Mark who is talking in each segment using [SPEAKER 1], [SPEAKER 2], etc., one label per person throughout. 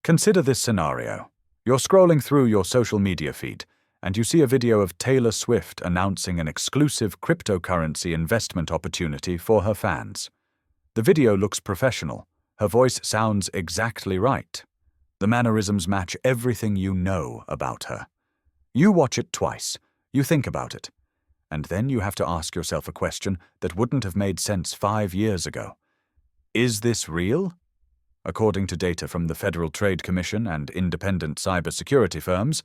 [SPEAKER 1] Consider this scenario. You're scrolling through your social media feed, and you see a video of Taylor Swift announcing an exclusive cryptocurrency investment opportunity for her fans. The video looks professional. Her voice sounds exactly right. The mannerisms match everything you know about her. You watch it twice. You think about it. And then you have to ask yourself a question that wouldn't have made sense 5 years ago. Is this real? According to data from the Federal Trade Commission and independent cybersecurity firms,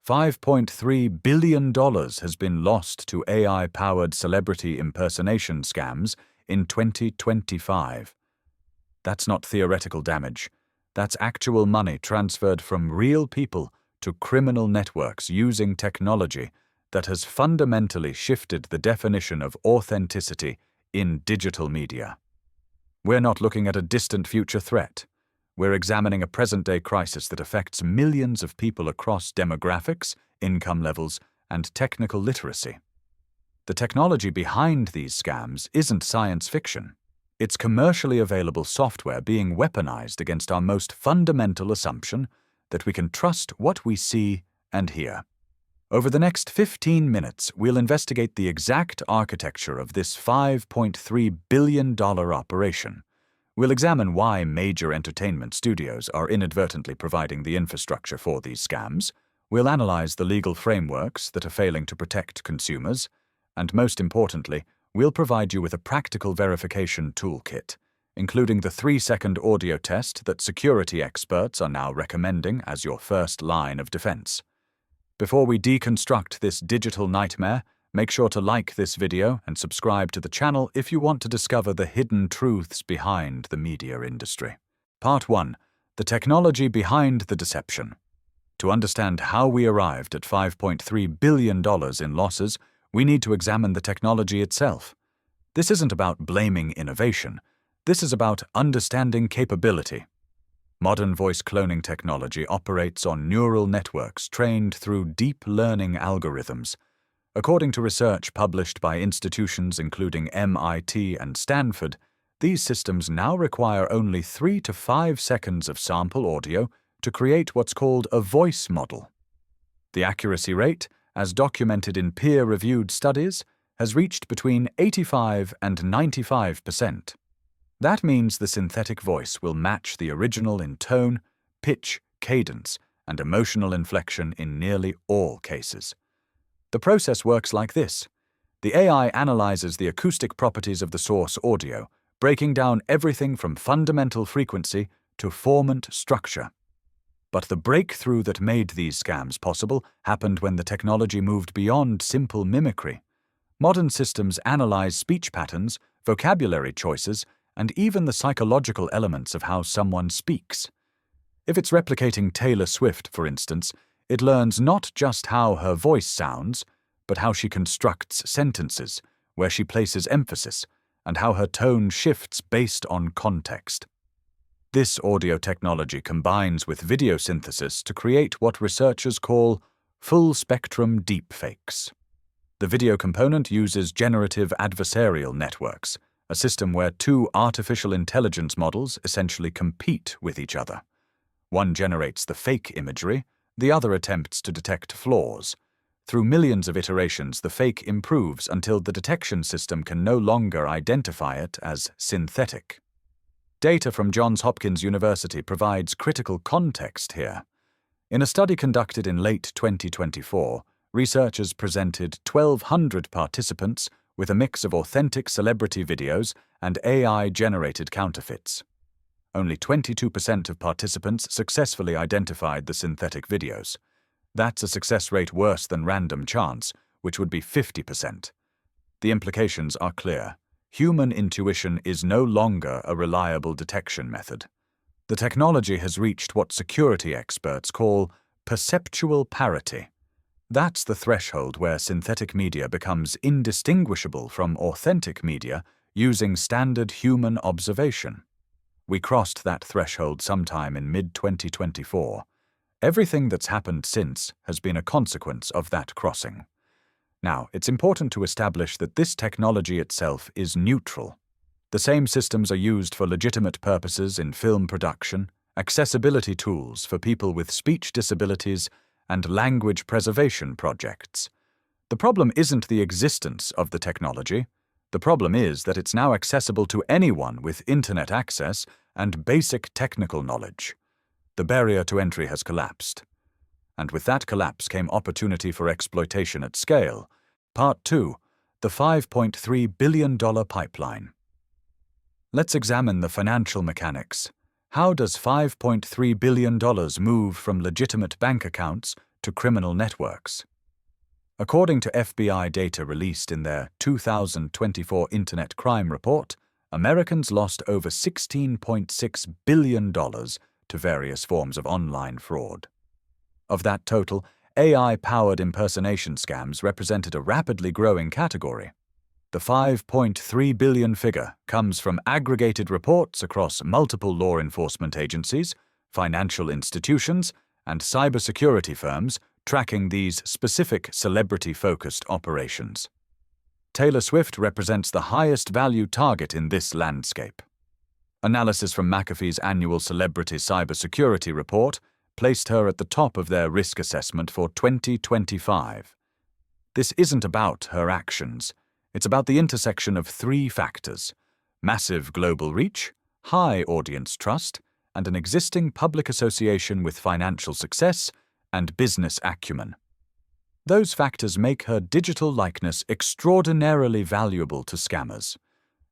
[SPEAKER 1] $5.3 billion has been lost to AI-powered celebrity impersonation scams in 2025. That's not theoretical damage. That's actual money transferred from real people to criminal networks using technology that has fundamentally shifted the definition of authenticity in digital media. We're not looking at a distant future threat. We're examining a present-day crisis that affects millions of people across demographics, income levels, and technical literacy. The technology behind these scams isn't science fiction. It's commercially available software being weaponized against our most fundamental assumption that we can trust what we see and hear. Over the next 15 minutes, we'll investigate the exact architecture of this $5.3 billion operation. We'll examine why major entertainment studios are inadvertently providing the infrastructure for these scams. We'll analyze the legal frameworks that are failing to protect consumers. And most importantly, we'll provide you with a practical verification toolkit, including the 3-second audio test that security experts are now recommending as your first line of defense. Before we deconstruct this digital nightmare, make sure to like this video and subscribe to the channel if you want to discover the hidden truths behind the media industry. Part 1. The technology behind the deception. To understand how we arrived at $5.3 billion in losses, we need to examine the technology itself. This isn't about blaming innovation. This is about understanding capability. Modern voice cloning technology operates on neural networks trained through deep learning algorithms. According to research published by institutions including MIT and Stanford, these systems now require only 3 to 5 seconds of sample audio to create what's called a voice model. The accuracy rate, as documented in peer-reviewed studies, has reached between 85 and 95%. That means the synthetic voice will match the original in tone, pitch, cadence, and emotional inflection in nearly all cases. The process works like this. The AI analyzes the acoustic properties of the source audio, breaking down everything from fundamental frequency to formant structure. But the breakthrough that made these scams possible happened when the technology moved beyond simple mimicry. Modern systems analyze speech patterns, vocabulary choices, and even the psychological elements of how someone speaks. If it's replicating Taylor Swift, for instance, it learns not just how her voice sounds, but how she constructs sentences, where she places emphasis, and how her tone shifts based on context. This audio technology combines with video synthesis to create what researchers call full-spectrum deepfakes. The video component uses generative adversarial networks, a system where 2 artificial intelligence models essentially compete with each other. One generates the fake imagery, the other attempts to detect flaws. Through millions of iterations, the fake improves until the detection system can no longer identify it as synthetic. Data from Johns Hopkins University provides critical context here. In a study conducted in late 2024, researchers presented 1,200 participants with a mix of authentic celebrity videos and AI-generated counterfeits. Only 22% of participants successfully identified the synthetic videos. That's a success rate worse than random chance, which would be 50%. The implications are clear. Human intuition is no longer a reliable detection method. The technology has reached what security experts call perceptual parity. That's the threshold where synthetic media becomes indistinguishable from authentic media using standard human observation. We crossed that threshold sometime in mid-2024. Everything that's happened since has been a consequence of that crossing. Now, it's important to establish that this technology itself is neutral. The same systems are used for legitimate purposes in film production accessibility tools for people with speech disabilities, and language preservation projects. The problem isn't the existence of the technology. The problem is that it's now accessible to anyone with internet access and basic technical knowledge. The barrier to entry has collapsed. And with that collapse came opportunity for exploitation at scale. Part 2. The $5.3 billion pipeline. Let's examine the financial mechanics. How does $5.3 billion move from legitimate bank accounts to criminal networks? According to FBI data released in their 2024 Internet Crime Report, Americans lost over $16.6 billion to various forms of online fraud. Of that total, AI-powered impersonation scams represented a rapidly growing category. The $5.3 billion figure comes from aggregated reports across multiple law enforcement agencies, financial institutions, and cybersecurity firms tracking these specific celebrity-focused operations. Taylor Swift represents the highest value target in this landscape. Analysis from McAfee's annual Celebrity Cybersecurity Report placed her at the top of their risk assessment for 2025. This isn't about her actions. It's about the intersection of three factors: massive global reach, high audience trust, and an existing public association with financial success and business acumen. Those factors make her digital likeness extraordinarily valuable to scammers.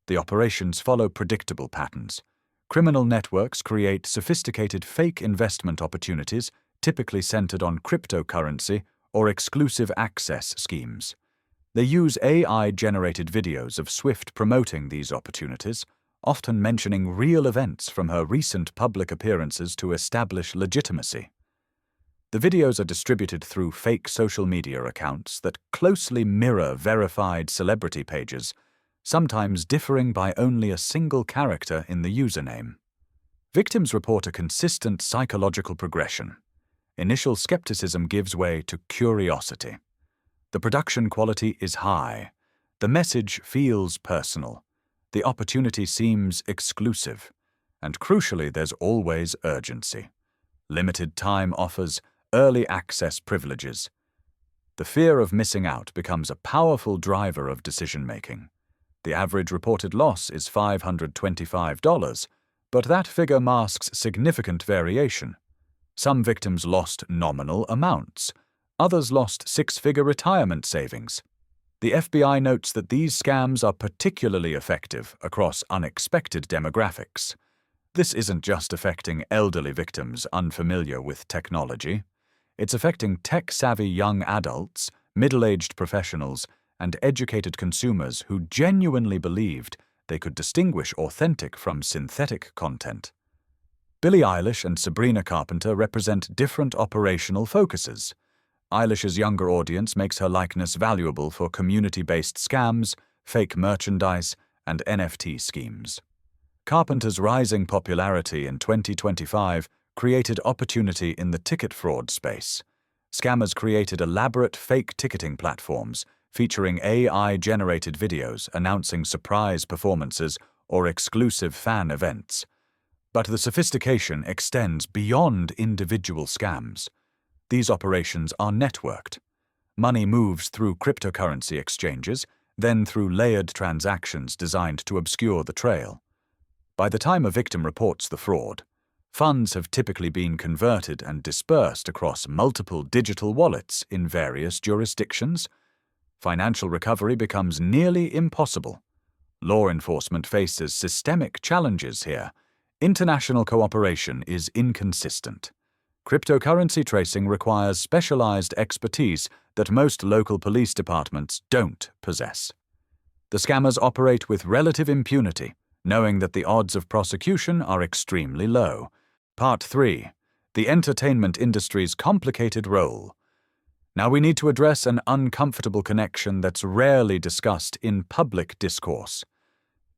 [SPEAKER 1] The operations follow predictable patterns. Criminal networks create sophisticated fake investment opportunities, typically centered on cryptocurrency or exclusive access schemes. They use AI-generated videos of Swift promoting these opportunities, often mentioning real events from her recent public appearances to establish legitimacy. The videos are distributed through fake social media accounts that closely mirror verified celebrity pages, sometimes differing by only a single character in the username. Victims report a consistent psychological progression. Initial skepticism gives way to curiosity. The production quality is high. The message feels personal. The opportunity seems exclusive. And crucially, there's always urgency. Limited time offers, early access privileges. The fear of missing out becomes a powerful driver of decision-making. The average reported loss is $525, but that figure masks significant variation. Some victims lost nominal amounts. Others lost six-figure retirement savings. The FBI notes that these scams are particularly effective across unexpected demographics. This isn't just affecting elderly victims unfamiliar with technology. It's affecting tech-savvy young adults, middle-aged professionals, and educated consumers who genuinely believed they could distinguish authentic from synthetic content. Billie Eilish and Sabrina Carpenter represent different operational focuses. Eilish's younger audience makes her likeness valuable for community-based scams, fake merchandise, and NFT schemes. Carpenter's rising popularity in 2025 created opportunity in the ticket fraud space. Scammers created elaborate fake ticketing platforms featuring AI-generated videos announcing surprise performances or exclusive fan events. But the sophistication extends beyond individual scams. These operations are networked. Money moves through cryptocurrency exchanges, then through layered transactions designed to obscure the trail. By the time a victim reports the fraud, funds have typically been converted and dispersed across multiple digital wallets in various jurisdictions. Financial recovery becomes nearly impossible. Law enforcement faces systemic challenges here. International cooperation is inconsistent. Cryptocurrency tracing requires specialized expertise that most local police departments don't possess. The scammers operate with relative impunity, knowing that the odds of prosecution are extremely low. Part 3. The entertainment industry's complicated role. Now we need to address an uncomfortable connection that's rarely discussed in public discourse.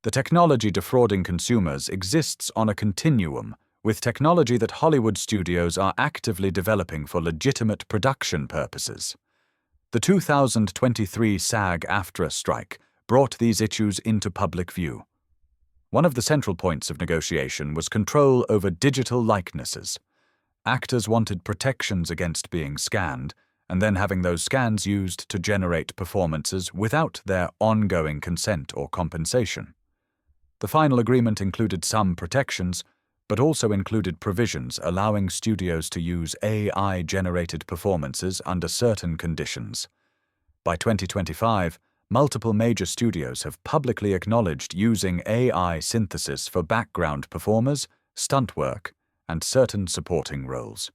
[SPEAKER 1] The technology defrauding consumers exists on a continuum, with technology that Hollywood studios are actively developing for legitimate production purposes. The 2023 SAG-AFTRA strike brought these issues into public view. One of the central points of negotiation was control over digital likenesses. Actors wanted protections against being scanned, and then having those scans used to generate performances without their ongoing consent or compensation. The final agreement included some protections, but also included provisions allowing studios to use AI-generated performances under certain conditions. By 2025, multiple major studios have publicly acknowledged using AI synthesis for background performers, stunt work, and certain supporting roles.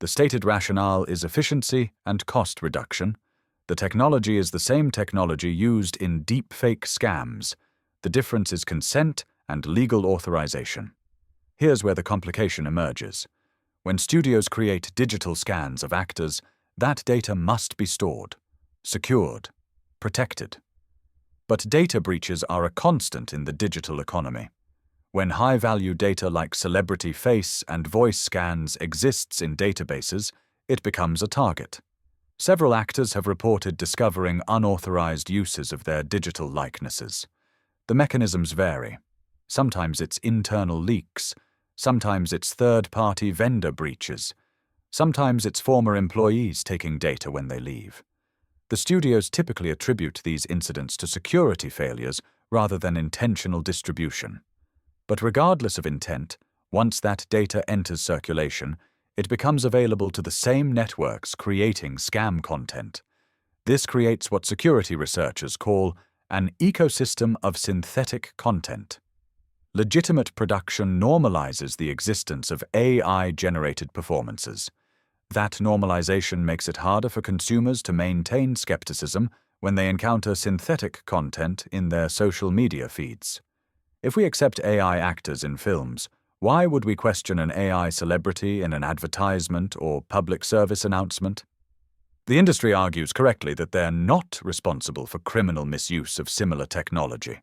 [SPEAKER 1] The stated rationale is efficiency and cost reduction. The technology is the same technology used in deepfake scams. The difference is consent and legal authorization. Here's where the complication emerges. When studios create digital scans of actors, that data must be stored, secured, protected. But data breaches are a constant in the digital economy. When high-value data like celebrity face and voice scans exists in databases, it becomes a target. Several actors have reported discovering unauthorized uses of their digital likenesses. The mechanisms vary. Sometimes it's internal leaks, sometimes it's third-party vendor breaches, sometimes it's former employees taking data when they leave. The studios typically attribute these incidents to security failures rather than intentional distribution. But regardless of intent, once that data enters circulation, it becomes available to the same networks creating scam content. This creates what security researchers call an ecosystem of synthetic content. Legitimate production normalizes the existence of AI-generated performances. That normalization makes it harder for consumers to maintain skepticism when they encounter synthetic content in their social media feeds. If we accept AI actors in films, why would we question an AI celebrity in an advertisement or public service announcement? The industry argues correctly that they're not responsible for criminal misuse of similar technology.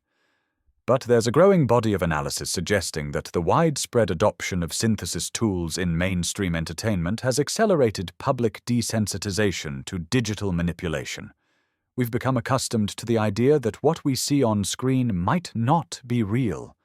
[SPEAKER 1] But there's a growing body of analysis suggesting that the widespread adoption of synthesis tools in mainstream entertainment has accelerated public desensitization to digital manipulation. We've become accustomed to the idea that what we see on screen might not be real,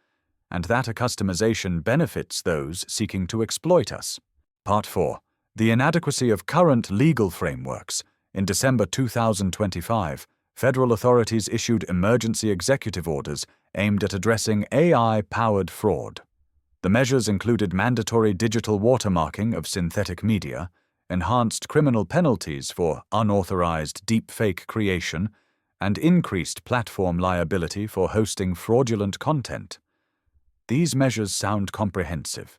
[SPEAKER 1] and that a customization benefits those seeking to exploit us. Part 4. The inadequacy of current legal frameworks. In December 2025, federal authorities issued emergency executive orders aimed at addressing AI-powered fraud. The measures included mandatory digital watermarking of synthetic media, enhanced criminal penalties for unauthorized deepfake creation, and increased platform liability for hosting fraudulent content. These measures sound comprehensive.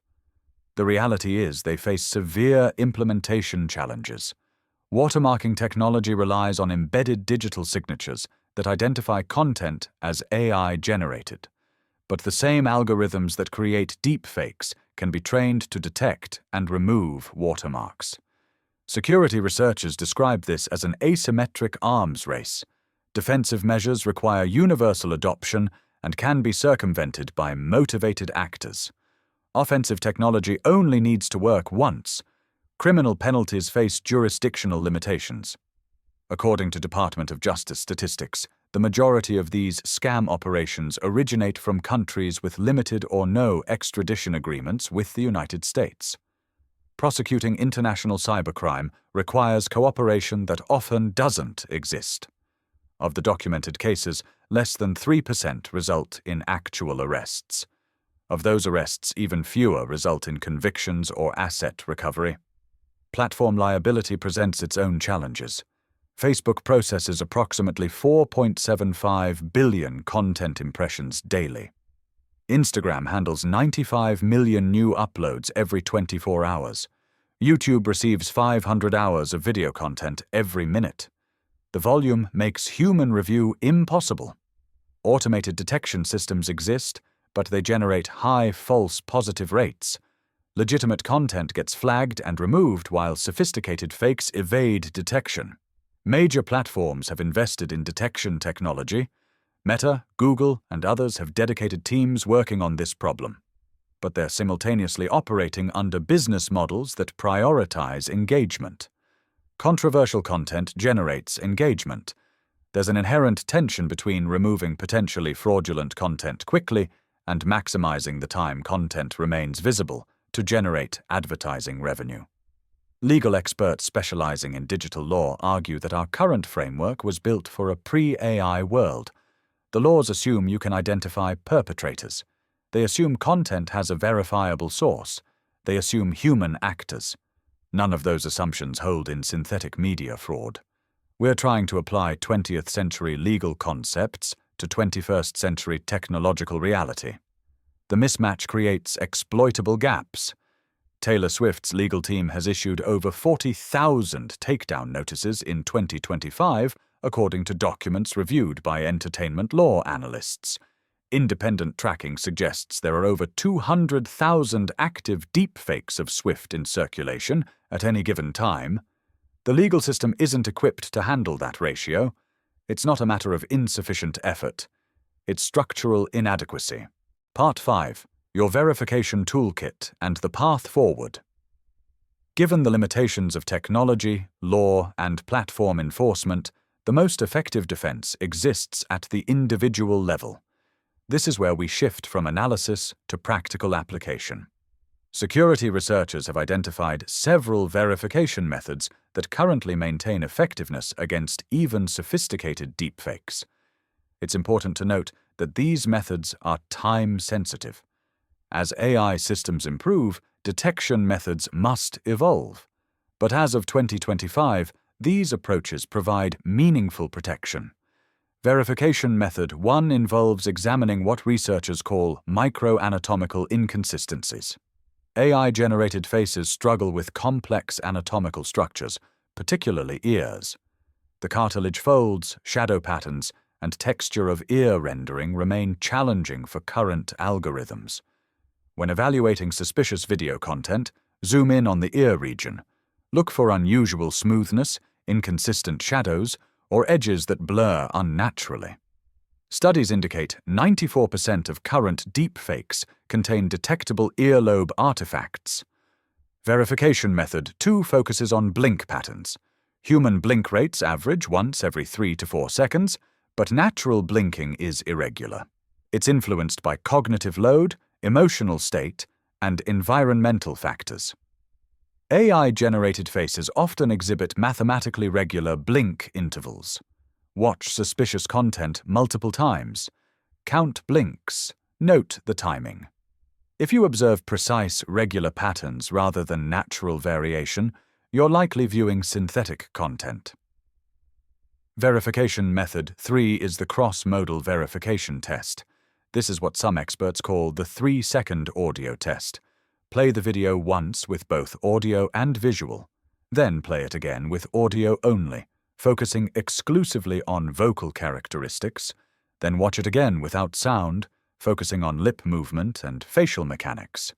[SPEAKER 1] The reality is they face severe implementation challenges. Watermarking technology relies on embedded digital signatures that identify content as AI-generated. But the same algorithms that create deepfakes can be trained to detect and remove watermarks. Security researchers describe this as an asymmetric arms race. Defensive measures require universal adoption and can be circumvented by motivated actors. Offensive technology only needs to work once. Criminal penalties face jurisdictional limitations. According to Department of Justice statistics, the majority of these scam operations originate from countries with limited or no extradition agreements with the United States. Prosecuting international cybercrime requires cooperation that often doesn't exist. Of the documented cases, less than 3% result in actual arrests. Of those arrests, even fewer result in convictions or asset recovery. Platform liability presents its own challenges. Facebook processes approximately 4.75 billion content impressions daily. Instagram handles 95 million new uploads every 24 hours. YouTube receives 500 hours of video content every minute. The volume makes human review impossible. Automated detection systems exist, but they generate high false positive rates. Legitimate content gets flagged and removed while sophisticated fakes evade detection. Major platforms have invested in detection technology. Meta, Google, and others have dedicated teams working on this problem. But they're simultaneously operating under business models that prioritize engagement. Controversial content generates engagement. There's an inherent tension between removing potentially fraudulent content quickly and maximizing the time content remains visible to generate advertising revenue. Legal experts specializing in digital law argue that our current framework was built for a pre-AI world. The laws assume you can identify perpetrators. They assume content has a verifiable source. They assume human actors. None of those assumptions hold in synthetic media fraud. We're trying to apply 20th century legal concepts to 21st century technological reality. The mismatch creates exploitable gaps. Taylor Swift's legal team has issued over 40,000 takedown notices in 2025, according to documents reviewed by entertainment law analysts. Independent tracking suggests there are over 200,000 active deepfakes of Swift in circulation at any given time. The legal system isn't equipped to handle that ratio. It's not a matter of insufficient effort. It's structural inadequacy. Part 5. Your verification toolkit and the path forward. Given the limitations of technology, law, and platform enforcement, the most effective defense exists at the individual level. This is where we shift from analysis to practical application. Security researchers have identified several verification methods that currently maintain effectiveness against even sophisticated deepfakes. It's important to note that these methods are time-sensitive. As AI systems improve, detection methods must evolve. But as of 2025, these approaches provide meaningful protection. Verification method 1 involves examining what researchers call microanatomical inconsistencies. AI-generated faces struggle with complex anatomical structures, particularly ears. The cartilage folds, shadow patterns, and texture of ear rendering remain challenging for current algorithms. When evaluating suspicious video content, zoom in on the ear region. Look for unusual smoothness, inconsistent shadows, or edges that blur unnaturally. Studies indicate 94% of current deepfakes contain detectable earlobe artifacts. Verification method 2 focuses on blink patterns. Human blink rates average once every 3 to 4 seconds, but natural blinking is irregular. It's influenced by cognitive load, emotional state, and environmental factors. AI-generated faces often exhibit mathematically regular blink intervals. Watch suspicious content multiple times. Count blinks. Note the timing. If you observe precise, regular patterns rather than natural variation, you're likely viewing synthetic content. Verification method 3 is the cross-modal verification test. This is what some experts call the 3-second audio test. Play the video once with both audio and visual, then play it again with audio only, focusing exclusively on vocal characteristics, then watch it again without sound, focusing on lip movement and facial mechanics.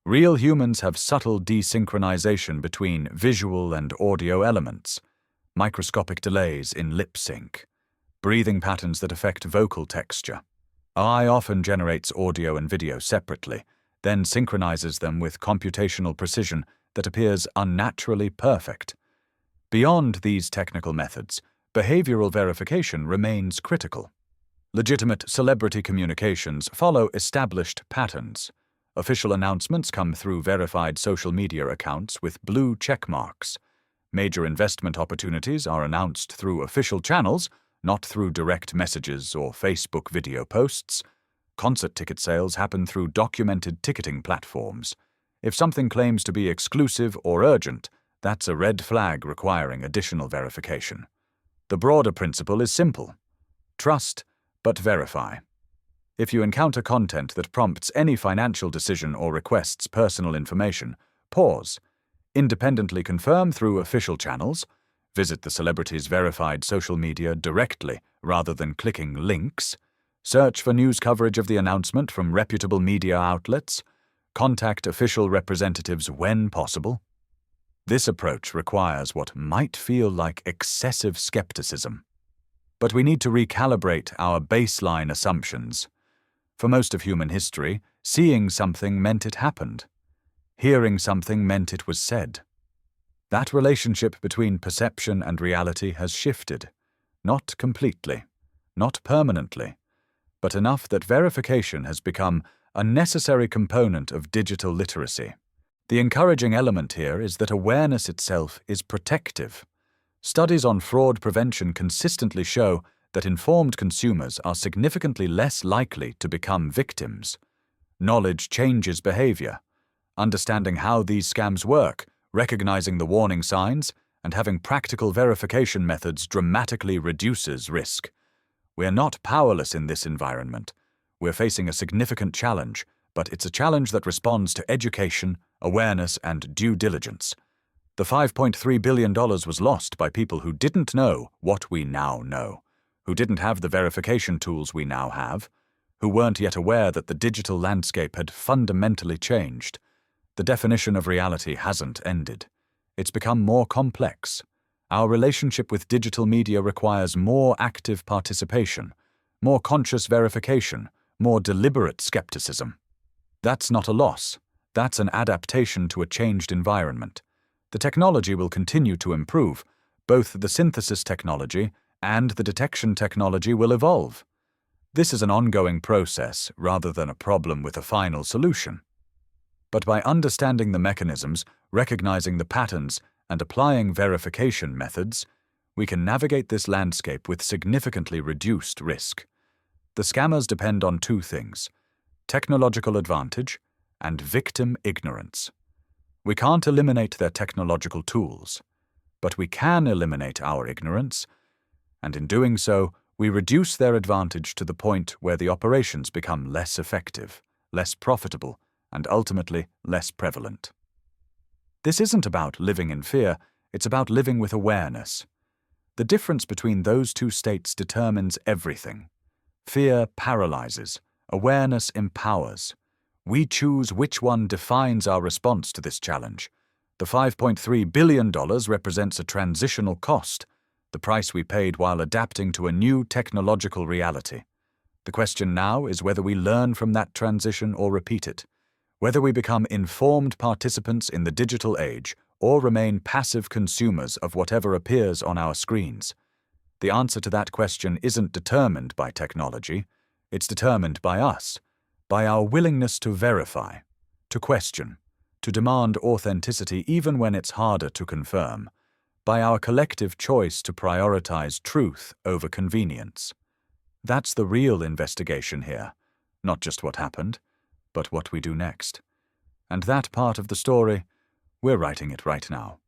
[SPEAKER 1] Real humans have subtle desynchronization between visual and audio elements, microscopic delays in lip sync, breathing patterns that affect vocal texture. AI often generates audio and video separately, then synchronizes them with computational precision that appears unnaturally perfect. Beyond these technical methods, behavioral verification remains critical. Legitimate celebrity communications follow established patterns. Official announcements come through verified social media accounts with blue check marks. Major investment opportunities are announced through official channels, not through direct messages or Facebook video posts. Concert ticket sales happen through documented ticketing platforms. If something claims to be exclusive or urgent, that's a red flag requiring additional verification. The broader principle is simple. Trust, but verify. If you encounter content that prompts any financial decision or requests personal information, pause. Independently confirm through official channels. Visit the celebrity's verified social media directly rather than clicking links. Search for news coverage of the announcement from reputable media outlets. Contact official representatives when possible. This approach requires what might feel like excessive skepticism. But we need to recalibrate our baseline assumptions. For most of human history, seeing something meant it happened. Hearing something meant it was said. That relationship between perception and reality has shifted. Not completely, not permanently, but enough that verification has become a necessary component of digital literacy. The encouraging element here is that awareness itself is protective. Studies on fraud prevention consistently show that informed consumers are significantly less likely to become victims. Knowledge changes behavior. Understanding how these scams work, recognizing the warning signs, and having practical verification methods dramatically reduces risk. We're not powerless in this environment. We're facing a significant challenge, but it's a challenge that responds to education, awareness, and due diligence. The $5.3 billion was lost by people who didn't know what we now know, who didn't have the verification tools we now have, who weren't yet aware that the digital landscape had fundamentally changed. The definition of reality hasn't ended. It's become more complex. Our relationship with digital media requires more active participation, more conscious verification, more deliberate skepticism. That's not a loss. That's an adaptation to a changed environment. The technology will continue to improve. Both the synthesis technology and the detection technology will evolve. This is an ongoing process rather than a problem with a final solution. But by understanding the mechanisms, recognizing the patterns, and applying verification methods, we can navigate this landscape with significantly reduced risk. The scammers depend on two things: technological advantage and victim ignorance. We can't eliminate their technological tools, but we can eliminate our ignorance, and in doing so, we reduce their advantage to the point where the operations become less effective, less profitable, and ultimately less prevalent. This isn't about living in fear, it's about living with awareness. The difference between those two states determines everything. Fear paralyzes, awareness empowers. We choose which one defines our response to this challenge. The $5.3 billion represents a transitional cost, the price we paid while adapting to a new technological reality. The question now is whether we learn from that transition or repeat it, whether we become informed participants in the digital age or remain passive consumers of whatever appears on our screens. The answer to that question isn't determined by technology, it's determined by us, by our willingness to verify, to question, to demand authenticity even when it's harder to confirm, by our collective choice to prioritize truth over convenience. That's the real investigation here, not just what happened, but what we do next. And that part of the story, we're writing it right now.